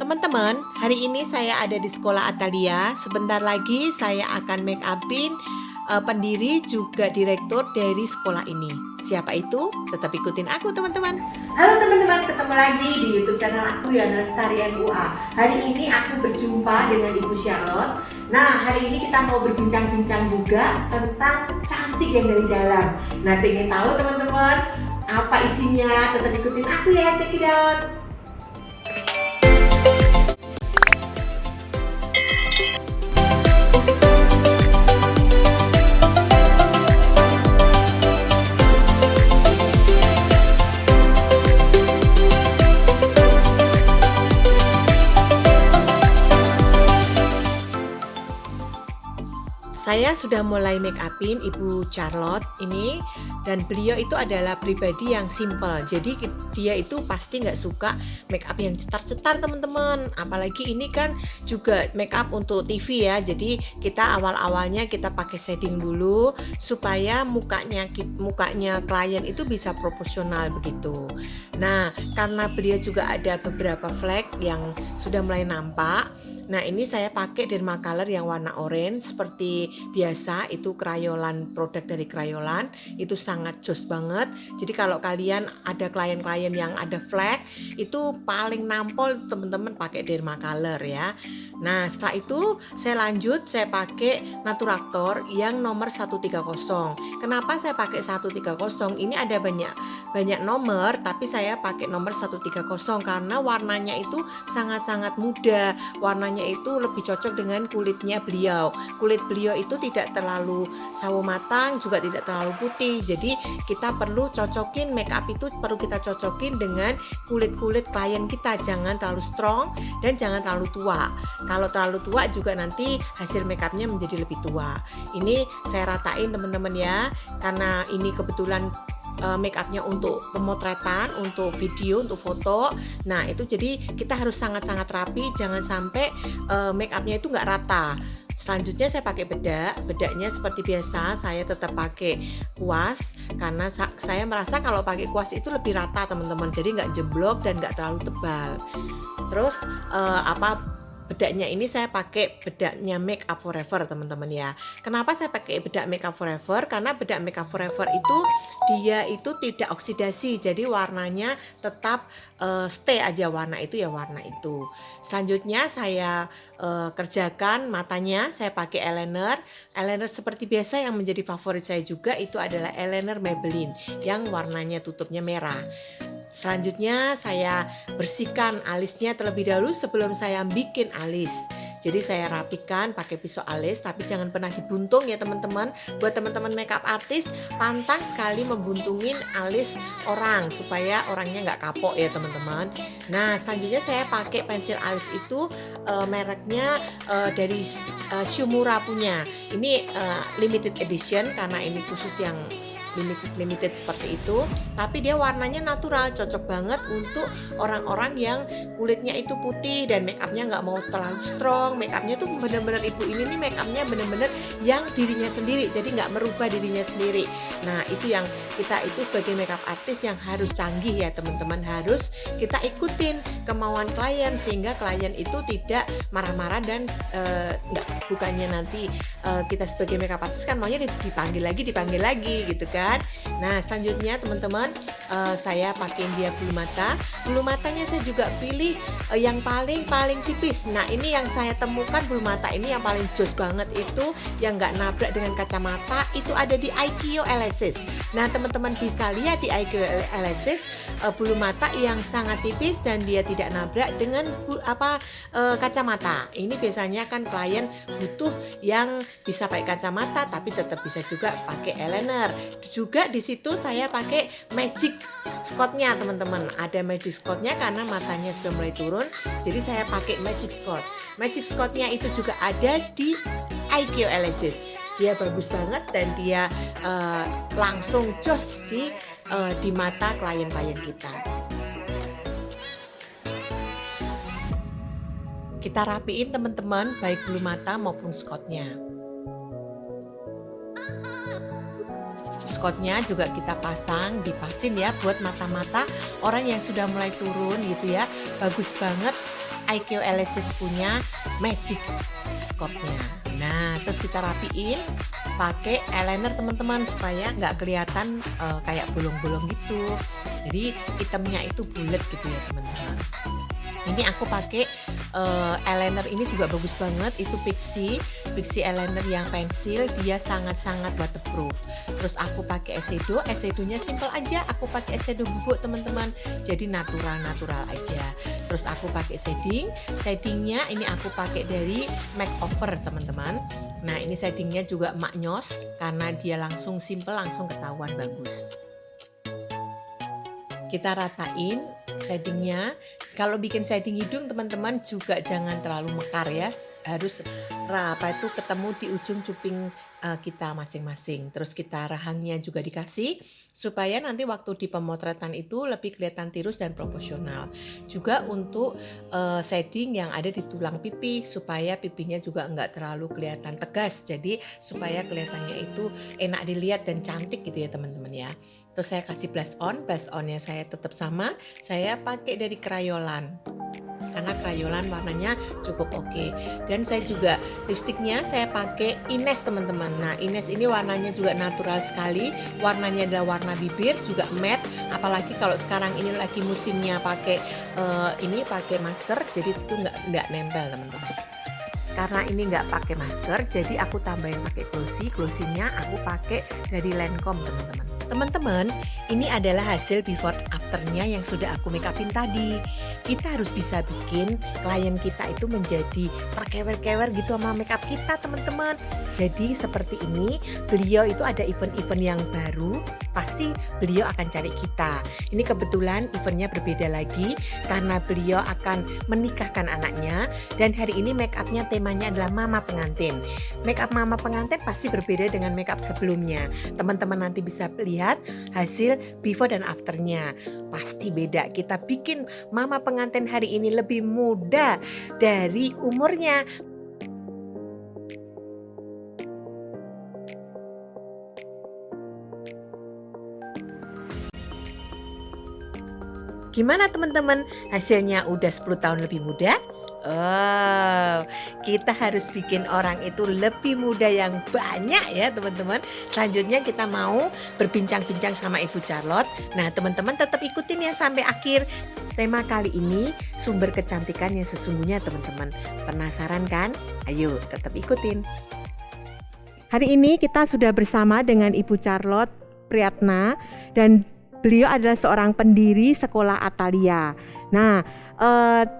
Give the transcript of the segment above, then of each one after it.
Teman-teman, hari ini saya ada di sekolah Atalia. Sebentar lagi saya akan make upin pendiri juga direktur dari sekolah ini. Siapa itu? Tetap ikutin aku teman-teman. Halo teman-teman, ketemu lagi di YouTube channel aku Yana Lestari MUA. Hari ini aku berjumpa dengan Ibu Charlotte. Nah, hari ini kita mau berbincang-bincang juga tentang cantik yang dari dalam. Nah, pengen tahu teman-teman apa isinya? Tetap ikutin aku ya, check it out. Saya sudah mulai make upin Ibu Charlotte ini, dan beliau itu adalah pribadi yang simple. Jadi dia itu pasti nggak suka make up yang cetar-cetar teman-teman. Apalagi ini kan juga make up untuk TV ya. Jadi kita awal-awalnya kita pakai shading dulu supaya mukanya klien itu bisa proporsional begitu. Nah, karena beliau juga ada beberapa flek yang sudah mulai nampak. Nah, ini saya pakai Dermacolor yang warna orange seperti biasa, itu Crayolan, produk dari Crayolan. Itu sangat jos banget. Jadi kalau kalian ada klien-klien yang ada flek, itu paling nampol teman-teman pakai Dermacolor ya. Nah, setelah itu saya pakai Naturactor yang nomor 130. Kenapa saya pakai 130? Ini ada banyak nomor, tapi saya pakai nomor 130 karena warnanya itu sangat-sangat muda. Warnanya itu lebih cocok dengan kulitnya beliau. Kulit beliau itu tidak terlalu sawo matang, juga tidak terlalu putih. Jadi kita perlu cocokin make up itu, perlu kita cocokin dengan kulit-kulit klien kita. Jangan terlalu strong dan jangan terlalu tua. Kalau terlalu tua juga nanti hasil make upnya menjadi lebih tua. Ini saya ratain teman-teman ya, karena ini kebetulan make upnya untuk pemotretan, untuk video, untuk foto. Nah itu jadi kita harus sangat-sangat rapi, jangan sampai make upnya itu nggak rata. Selanjutnya saya pakai bedaknya seperti biasa saya tetap pakai kuas, karena saya merasa kalau pakai kuas itu lebih rata teman-teman, jadi nggak jeblok dan nggak terlalu tebal. Terus bedaknya ini saya pakai bedaknya Make Up Forever teman-teman ya. Kenapa saya pakai bedak Make Up Forever? Karena bedak Make Up Forever itu dia itu tidak oksidasi, jadi warnanya tetap stay aja warna itu ya warna itu. Selanjutnya saya kerjakan matanya, saya pakai eyeliner seperti biasa. Yang menjadi favorit saya juga itu adalah eyeliner Maybelline yang warnanya tutupnya merah. Selanjutnya saya bersihkan alisnya terlebih dahulu sebelum saya bikin alis. Jadi saya rapikan pakai pisau alis, tapi jangan pernah dibuntung ya teman-teman. Buat teman-teman makeup artist, pantang sekali membuntungin alis orang supaya orangnya nggak kapok ya teman-teman. Nah selanjutnya saya pakai pensil alis itu mereknya dari Shumura punya. Ini limited edition karena ini khusus yang limited seperti itu, tapi dia warnanya natural, cocok banget untuk orang-orang yang kulitnya itu putih dan make upnya nggak mau terlalu strong. Make upnya tuh bener-bener ibu ini nih make upnya bener-bener yang dirinya sendiri, jadi nggak merubah dirinya sendiri. Nah itu yang kita itu sebagai makeup artist yang harus canggih ya teman-teman, harus kita ikutin kemauan klien sehingga klien itu tidak marah-marah dan bukannya nanti kita sebagai makeup artist kan maunya dipanggil lagi gitu kan. Nah selanjutnya teman-teman saya pakai dia bulu mata. Bulu matanya saya juga pilih yang paling tipis. Nah ini yang saya temukan bulu mata ini yang paling jos banget itu yang nggak nabrak dengan kacamata, itu ada di IKEA Elasis. Nah teman-teman bisa lihat di IKEA Elasis bulu mata yang sangat tipis dan dia tidak nabrak dengan kacamata. Ini biasanya kan klien butuh yang bisa pakai kacamata tapi tetap bisa juga pakai eyeliner. Juga di situ saya pakai Magic Scotch-nya teman-teman. Ada Magic Scotch-nya karena matanya sudah mulai turun. Jadi saya pakai Magic Scotch. Magic Scotch-nya itu juga ada di IKEA Elasis. Dia bagus banget dan dia langsung jos di mata klien-klien kita. Kita rapiin teman-teman baik bulu mata maupun Scotch-nya. Scotch-nya juga kita dipasin ya buat mata-mata orang yang sudah mulai turun gitu ya. Bagus banget IQ Elysis punya magic maskotnya. Nah, terus kita rapiin pakai eyeliner teman-teman supaya nggak kelihatan kayak bolong-bolong gitu. Jadi hitamnya itu bulat gitu ya teman-teman. Ini aku pakai eyeliner ini juga bagus banget, itu Pixi eyeliner yang pensil, dia sangat-sangat waterproof. Terus aku pakai eyeshadownya simple aja, aku pakai eyeshadow bubuk teman-teman, jadi natural aja. Terus aku pakai shadingnya ini aku pakai dari Makeover teman-teman. Nah ini shadingnya juga maknyos karena dia langsung simple, langsung ketahuan bagus. Kita ratain shadingnya. Kalau bikin shading hidung teman-teman juga jangan terlalu mekar ya, harus ketemu di ujung cuping kita masing-masing. Terus kita rahangnya juga dikasih supaya nanti waktu di pemotretan itu lebih kelihatan tirus dan proporsional. Juga untuk shading yang ada di tulang pipi supaya pipinya juga nggak terlalu kelihatan tegas, jadi supaya kelihatannya itu enak dilihat dan cantik gitu ya teman-teman ya. Terus saya kasih blush onnya saya tetap sama, saya pakai dari Crayolan karena Crayolan warnanya cukup oke. Dan saya juga lipstiknya saya pakai Ines teman-teman. Nah Ines ini warnanya juga natural sekali, warnanya adalah warna bibir, juga matte, apalagi kalau sekarang ini lagi musimnya pakai pakai masker, jadi itu nggak nempel teman-teman. Karena ini nggak pakai masker, jadi aku tambahin pakai glossy-nya aku pakai dari Lancome teman-teman. Teman-teman, ini adalah hasil before afternya yang sudah aku make upin tadi. Kita harus bisa bikin klien kita itu menjadi terkewer-kewer gitu sama make up kita teman-teman. Jadi seperti ini, beliau itu ada event-event yang baru, pasti beliau akan cari kita. Ini kebetulan eventnya berbeda lagi karena beliau akan menikahkan anaknya, dan hari ini make upnya temanya adalah mama pengantin. Make up mama pengantin pasti berbeda dengan make up sebelumnya. Teman-teman nanti bisa lihat hasil before dan afternya, pasti beda. Kita bikin mama pengantin hari ini lebih muda dari umurnya. Gimana teman-teman, hasilnya udah 10 tahun lebih muda? Oh, kita harus bikin orang itu lebih muda yang banyak ya teman-teman. Selanjutnya kita mau berbincang-bincang sama Ibu Charlotte. Nah teman-teman tetap ikutin ya sampai akhir. Tema kali ini sumber kecantikan yang sesungguhnya teman-teman. Penasaran kan? Ayo tetap ikutin. Hari ini kita sudah bersama dengan Ibu Charlotte Priyatna dan beliau adalah seorang pendiri sekolah Atalia. Nah,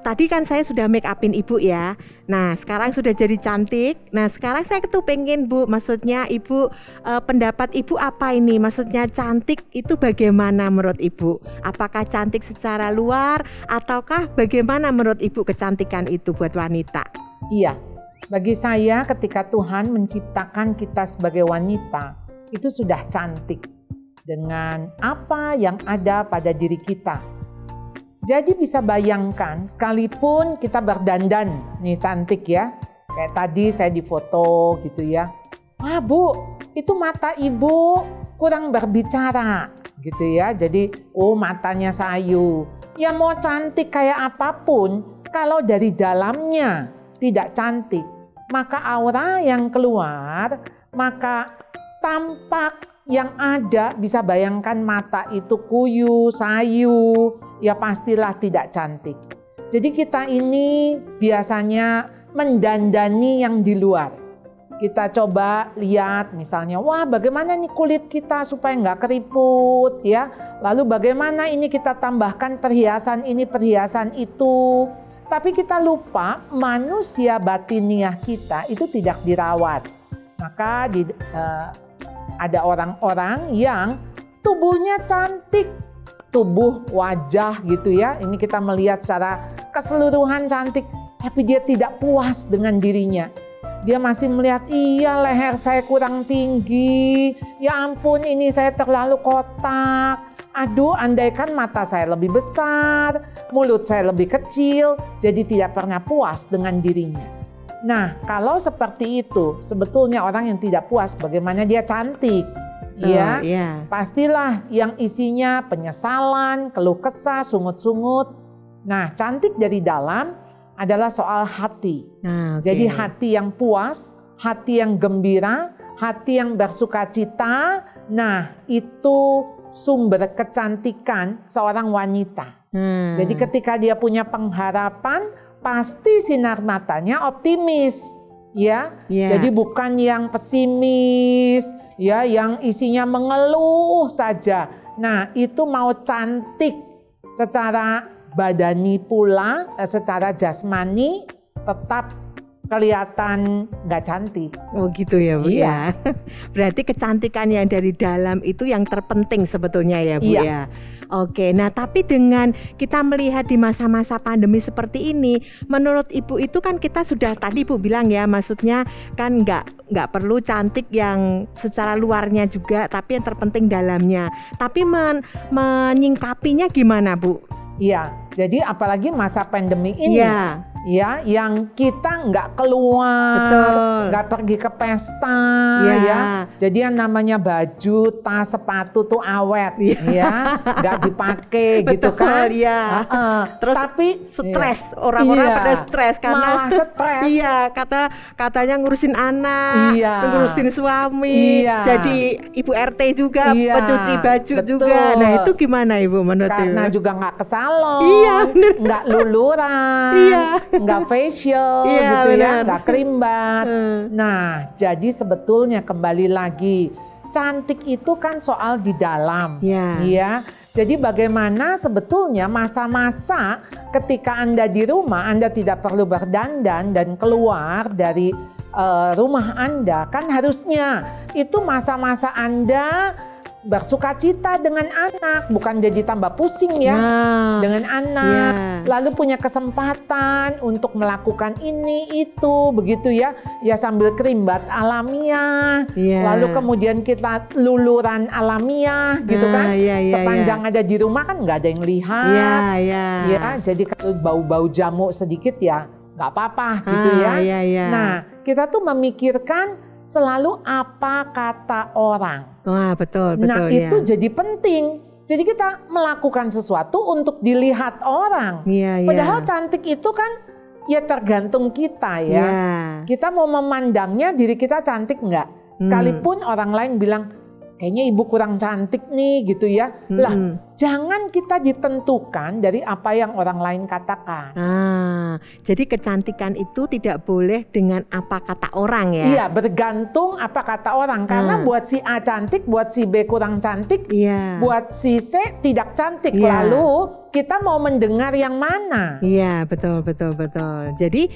tadi kan saya sudah make upin Ibu ya. Nah, sekarang sudah jadi cantik. Nah, sekarang saya tuh pengen Bu, maksudnya Ibu, pendapat Ibu apa ini? Maksudnya cantik itu bagaimana menurut Ibu? Apakah cantik secara luar ataukah bagaimana menurut Ibu kecantikan itu buat wanita? Iya, bagi saya ketika Tuhan menciptakan kita sebagai wanita, itu sudah cantik dengan apa yang ada pada diri kita. Jadi bisa bayangkan sekalipun kita berdandan, nih cantik ya. Kayak tadi saya difoto gitu ya. Wah Bu, itu mata Ibu kurang berbicara gitu ya. Jadi matanya sayu. Ya mau cantik kayak apapun, kalau dari dalamnya tidak cantik, maka aura yang keluar, maka tampak yang ada, bisa bayangkan mata itu kuyu, sayu, ya pastilah tidak cantik. Jadi kita ini biasanya mendandani yang di luar. Kita coba lihat misalnya, wah bagaimana nih kulit kita supaya nggak keriput ya. Lalu bagaimana ini kita tambahkan perhiasan ini, perhiasan itu. Tapi kita lupa manusia batiniah kita itu tidak dirawat. Maka ada orang-orang yang tubuhnya cantik, tubuh wajah gitu ya. Ini kita melihat secara keseluruhan cantik, tapi dia tidak puas dengan dirinya. Dia masih melihat, iya leher saya kurang tinggi, ya ampun ini saya terlalu kotak. Aduh, andaikan mata saya lebih besar, mulut saya lebih kecil, jadi tidak pernah puas dengan dirinya. Nah, kalau seperti itu, sebetulnya orang yang tidak puas bagaimana dia cantik. Ya, pastilah yang isinya penyesalan, keluh kesah, sungut-sungut. Nah, cantik dari dalam adalah soal hati. Nah, oke. Jadi hati yang puas, hati yang gembira, hati yang bersukacita. Nah, itu sumber kecantikan seorang wanita. Jadi ketika dia punya pengharapan, pasti sinar matanya optimis. Ya, jadi bukan yang pesimis, ya, yang isinya mengeluh saja. Nah, itu mau cantik secara badani pula, secara jasmani tetap kelihatan nggak cantik. Oh gitu ya Bu Iya. ya. Berarti kecantikan yang dari dalam itu yang terpenting sebetulnya ya Bu Iya. ya. Oke, nah tapi dengan kita melihat di masa-masa pandemi seperti ini, menurut Ibu itu kan kita sudah tadi Bu bilang ya, maksudnya kan nggak perlu cantik yang secara luarnya juga, tapi yang terpenting dalamnya. Tapi menyingkapinya gimana Bu? Iya, jadi apalagi masa pandemi ini. Iya. Ya, yang kita nggak keluar, Betul. nggak pergi ke pesta, Ya. ya. Jadi yang namanya baju, tas, sepatu tuh awet, ya, nggak dipakai gitu kan. Betul, ya. Terus tapi stres, orang-orang iya, pada stres karena malah stres. iya, katanya ngurusin anak, Iya. ngurusin suami, Iya. jadi ibu RT juga, Iya, pencuci baju betul. juga. Nah itu gimana Ibu menurut Karena Ibu? juga nggak ke salon, Iya, bener. nggak luluran, Iya. nggak facial, Iya, gitu ya, bener. nggak kerimbat. Nah, jadi sebetulnya kembali lagi, cantik itu kan soal di dalam, Iya. ya. Jadi bagaimana sebetulnya masa-masa ketika Anda di rumah, Anda tidak perlu berdandan dan keluar dari rumah Anda, kan harusnya itu masa-masa Anda bersukacita dengan anak, bukan jadi tambah pusing ya. Nah, Dengan anak, iya. lalu punya kesempatan untuk melakukan ini itu begitu ya, ya sambil kerimbat alamiah, Iya. lalu kemudian kita luluran alamiah gitu kan, Iya, iya, sepanjang ada di rumah kan nggak ada yang lihat, Iya, iya. ya, jadi kalau bau-bau jamu sedikit ya nggak apa-apa gitu ya. Iya, iya. Nah, kita tuh memikirkan selalu apa kata orang. Wah, betul, betul Nah, ya. itu jadi penting. Jadi kita melakukan sesuatu untuk dilihat orang. Iya, iya. Padahal cantik itu kan ya tergantung kita ya. Iya. Kita mau memandangnya diri kita cantik nggak? Sekalipun orang lain bilang, kayaknya ibu kurang cantik nih gitu ya. Lah, jangan kita ditentukan dari apa yang orang lain katakan. Jadi kecantikan itu tidak boleh dengan apa kata orang ya? Iya, bergantung apa kata orang. Karena buat si A cantik, buat si B kurang cantik, Iya. buat si C tidak cantik. Iya. Lalu kita mau mendengar yang mana? Iya, betul. Jadi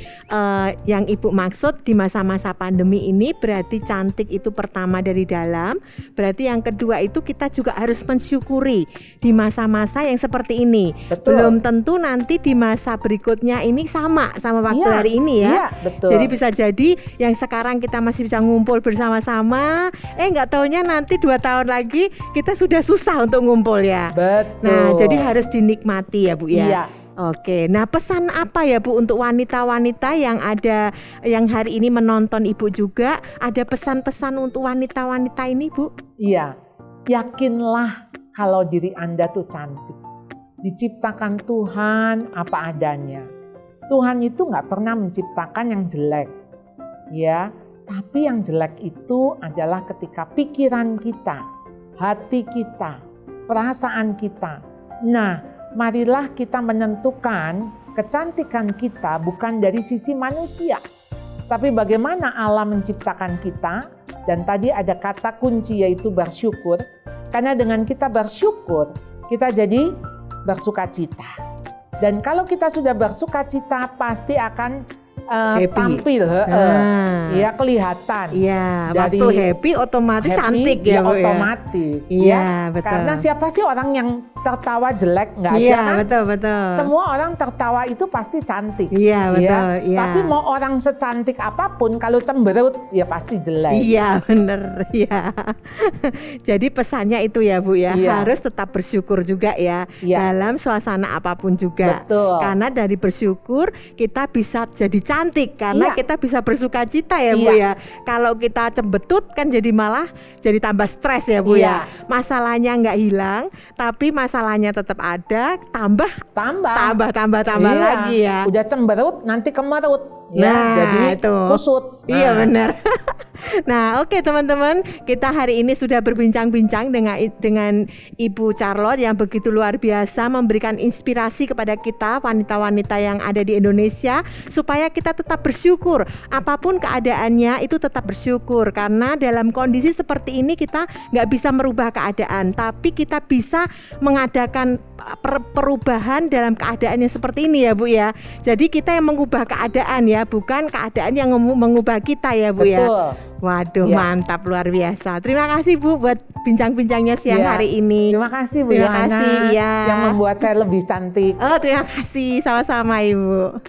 yang Ibu maksud di masa-masa pandemi ini berarti cantik itu pertama dari dalam, berarti yang kedua itu kita juga harus mensyukuri di masa-masa yang seperti ini. Betul. Belum tentu nanti di masa berikutnya ini sama waktu Iya, hari ini ya. Iya, betul. Jadi bisa jadi yang sekarang kita masih bisa ngumpul bersama-sama, nggak taunya nanti 2 tahun lagi kita sudah susah untuk ngumpul ya. Betul. Nah, jadi harus dinikmati ya Bu ya. Iya. Oke, nah pesan apa ya Bu untuk wanita-wanita yang hari ini menonton Ibu juga, ada pesan-pesan untuk wanita-wanita ini Bu? Iya, yakinlah kalau diri Anda tuh cantik. Diciptakan Tuhan apa adanya. Tuhan itu nggak pernah menciptakan yang jelek, ya. Tapi yang jelek itu adalah ketika pikiran kita, hati kita, perasaan kita. Nah, marilah kita menentukan kecantikan kita bukan dari sisi manusia, tapi bagaimana Allah menciptakan kita. Dan tadi ada kata kunci yaitu bersyukur. Karena dengan kita bersyukur, kita jadi bersukacita. Dan kalau kita sudah bersukacita, pasti akan tampil, ya kelihatan. Iya, Dari waktu happy otomatis cantik ya Bu ya. Otomatis. Iya, ya. betul. Karena siapa sih orang yang tertawa jelek? Nggak ada Iya, kan? betul. Semua orang tertawa itu pasti cantik. Iya, betul. Ya. Iya. Tapi mau orang secantik apapun, kalau cemberut ya pasti jelek. Iya, bener. Iya. Jadi pesannya itu ya Bu ya, Iya. harus tetap bersyukur juga ya, Iya. dalam suasana apapun juga. Betul. Karena dari bersyukur kita bisa jadi cantik karena Iya. kita bisa bersuka cita ya Bu Iya. ya. Kalau kita cembetut kan jadi malah jadi tambah stres ya Bu Iya. ya. Masalahnya nggak hilang, tapi masalahnya tetap ada, tambah Tambah Iya. lagi ya. Udah cemberut nanti kemerut ya, Nah, jadi itu. kusut. Iya Nah, benar. Nah, oke teman-teman, kita hari ini sudah berbincang-bincang dengan Ibu Charlotte yang begitu luar biasa memberikan inspirasi kepada kita wanita-wanita yang ada di Indonesia supaya kita tetap bersyukur. Apapun keadaannya itu tetap bersyukur karena dalam kondisi seperti ini kita nggak bisa merubah keadaan, tapi kita bisa mengadakan perubahan dalam keadaan yang seperti ini ya Bu ya. Jadi kita yang mengubah keadaan ya, bukan keadaan yang mengubah kita ya Bu ya. betul. Waduh, Ya. mantap, luar biasa. Terima kasih Bu buat bincang-bincangnya siang Ya. hari ini. Terima kasih Bu Terima Yohana kasih, ya. yang membuat saya lebih cantik. Oh, terima kasih, sama-sama Ibu.